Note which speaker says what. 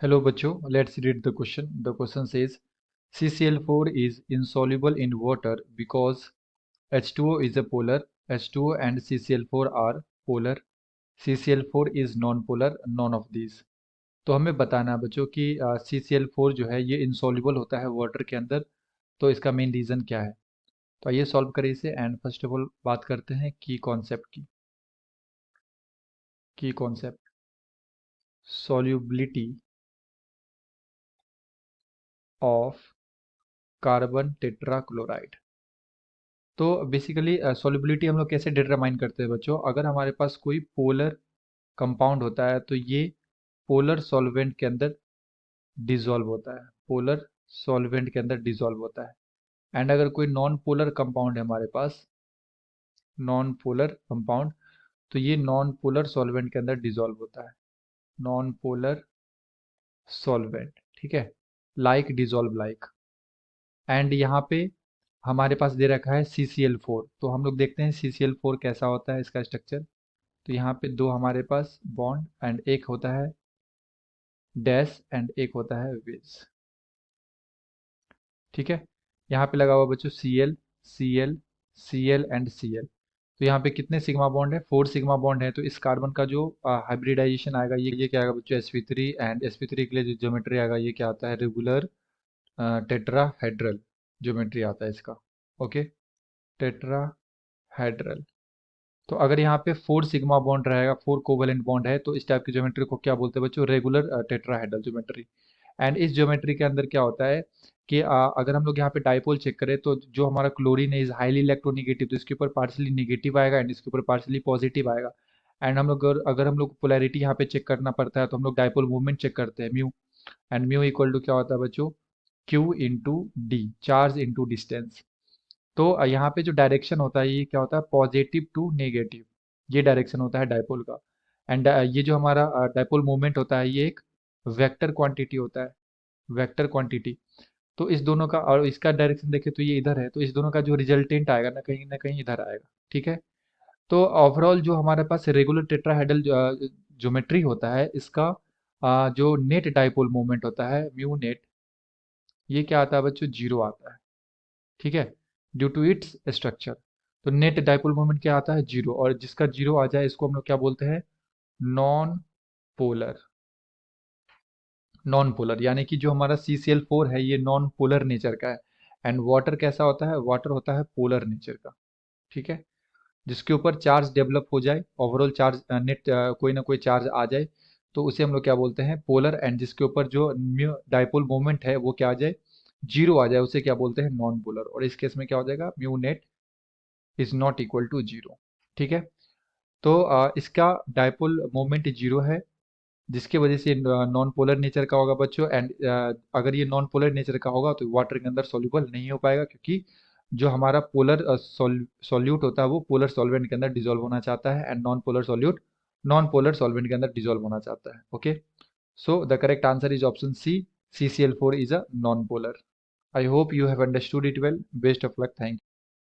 Speaker 1: Hello बच्चों, let's read the question. The question says CCl4 is insoluble in water because H2O is a polar, H2O and CCl4 are polar, CCl4 is non-polar, none of these. तो हमें बताना है बच्चों कि CCl4 जो है ये insoluble होता है वाटर के अंदर, तो इसका मेन रीज़न क्या है। तो आइए सॉल्व करें इसे एंड फर्स्ट ऑफ ऑल बात करते हैं की कॉन्सेप्ट की concept solubility of carbon tetrachloride. तो बेसिकली सॉल्युबिलिटी हम लोग कैसे डिटरमाइन करते हैं बच्चों। अगर हमारे पास कोई पोलर कंपाउंड होता है तो ये पोलर सॉल्वेंट के अंदर डिसॉल्व होता है, पोलर सॉल्वेंट के अंदर डिसॉल्व होता है। एंड अगर कोई नॉन पोलर कंपाउंड है हमारे पास, नॉन पोलर कंपाउंड, तो ये नॉन पोलर सॉल्वेंट के अंदर डिसॉल्व होता है, नॉन पोलर सॉल्वेंट, ठीक है, लाइक डिसॉल्व लाइक। एंड यहाँ पे हमारे पास दे रखा है CCl4, तो हम लोग देखते हैं CCl4 कैसा होता है इसका स्ट्रक्चर। तो यहाँ पे दो हमारे पास बॉन्ड एंड एक होता है डैश एंड एक होता है विज, ठीक है। यहाँ पे लगा हुआ बच्चों Cl Cl Cl and Cl। तो यहाँ पे कितने सिग्मा बॉन्ड है, 4 सिग्मा बॉन्ड है। तो इस कार्बन का जो हाइब्रिडाइजेशन आएगा ये क्या आएगा बच्चों, sp3। एंड sp3 के लिए जो ज्योमेट्री आएगा ये क्या आता है, रेगुलर टेट्राहेड्रल ज्योमेट्री आता है इसका, ओके, टेट्राहेड्रल। तो अगर यहाँ पे 4 सिग्मा बॉन्ड रहेगा, 4 कोवेलेंट बॉन्ड है, तो इस टाइप की ज्योमेट्री को क्या बोलते हैं बच्चों, रेगुलर टेट्राहेड्रल ज्योमेट्री। एंड इस ज्योमेट्री के अंदर क्या होता है कि अगर हम लोग यहाँ पे डाइपोल चेक करें तो जो हमारा क्लोरीन है इज हाईली इलेक्ट्रोनेगेटिव, तो इसके ऊपर पार्शली नेगेटिव आएगा एंड इसके ऊपर पार्शली पॉजिटिव आएगा। एंड हम लोग अगर हम लोग पोलैरिटी यहाँ पे चेक करना पड़ता है तो हम लोग डाइपोल मूवमेंट चेक करते हैं, mu. And mu equal to क्या होता है बच्चों, Q into D, charge into distance. तो यहाँ पे जो डायरेक्शन होता है ये क्या होता है, पॉजिटिव टू नेगेटिव, ये डायरेक्शन होता है डायपोल का। एंड ये जो हमारा डायपोल मूवमेंट होता है ये एक वेक्टर क्वांटिटी होता है, वेक्टर क्वांटिटी। तो इस दोनों का और इसका डायरेक्शन देखें तो ये इधर है, तो इस दोनों का जो रिजल्टेंट आएगा ना कहीं इधर आएगा, ठीक है। तो ओवरऑल जो हमारे पास रेगुलर टेट्राहेड्रल ज्योमेट्री होता है इसका जो नेट डायपोल मोमेंट होता है म्यू नेट, ये क्या आता है बच्चों, जीरो आता है, ठीक है, ड्यू टू इट्स स्ट्रक्चर। तो नेट डाइपोल मोमेंट क्या आता है, जीरो, और जिसका जीरो आ जाए इसको हम लोग क्या बोलते हैं, नॉन पोलर। नॉन पोलर यानी कि जो हमारा CCl4 है ये नॉन पोलर नेचर का है। एंड वाटर कैसा होता है, वाटर होता है पोलर नेचर का, ठीक है। जिसके ऊपर चार्ज डेवलप हो जाए, ओवरऑल चार्ज नेट कोई ना कोई चार्ज आ जाए, तो उसे हम लोग क्या बोलते हैं, पोलर। एंड जिसके ऊपर जो म्यू डाइपोल मोमेंट है वो क्या आ जाए, जीरो आ जाए, उसे क्या बोलते हैं, नॉन पोलर। और इस केस में क्या हो जाएगा, mu net is not equal to zero, ठीक है। तो इसका डायपोल मोमेंट जीरो है, जिसके वजह से नॉन पोलर नेचर का होगा बच्चों। एंड अगर ये नॉन पोलर नेचर का होगा तो वाटर के अंदर सॉल्युबल नहीं हो पाएगा, क्योंकि जो हमारा पोलर सॉल्यूट होता है वो पोलर सॉल्वेंट के अंदर डिजोल्व होना चाहता है, and non polar solute non polar solvent के अंदर डिजोल्व होना चाहता है, okay. So the correct answer is option C, CCl4 is a non-polar. I hope you have understood it well. Best of luck. Thank you.